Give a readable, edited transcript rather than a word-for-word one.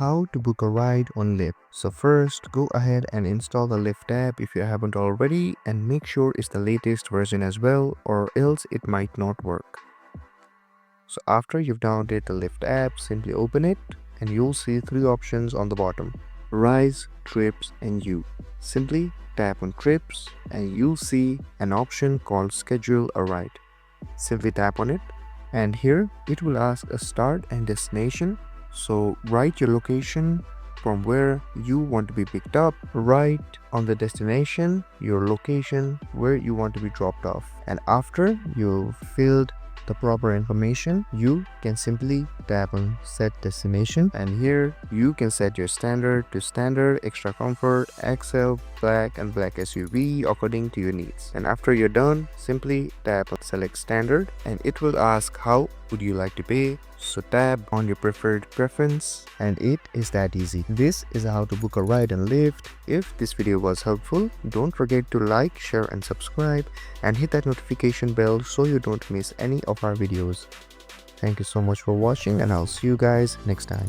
How to book a ride on Lyft. So first, go ahead and install the Lyft app if you haven't already, and make sure it's the latest version as well, or else it might not work. So after you've downloaded the Lyft app, simply open it and you'll see three options on the bottom: Rise, Trips, and You. Simply tap on Trips and you'll see an option called Schedule a Ride. Simply tap on it, and here it will ask a start and destination. So write your location from where you want to be picked up. Write on the destination your location where you want to be dropped off. And after you've filled the proper information, you can simply tap on set destination, and here you can set your standard to standard, extra comfort, XL, black, and black SUV according to your needs. And after you're done, simply tap on select standard and it will ask how would you like to pay. So tap on your preferred preference, and it is that easy. This is how to book a ride on Lyft. If this video was helpful, don't forget to like, share, and subscribe, and hit that notification bell so you don't miss any of our videos. Thank you so much for watching, and I'll see you guys next time.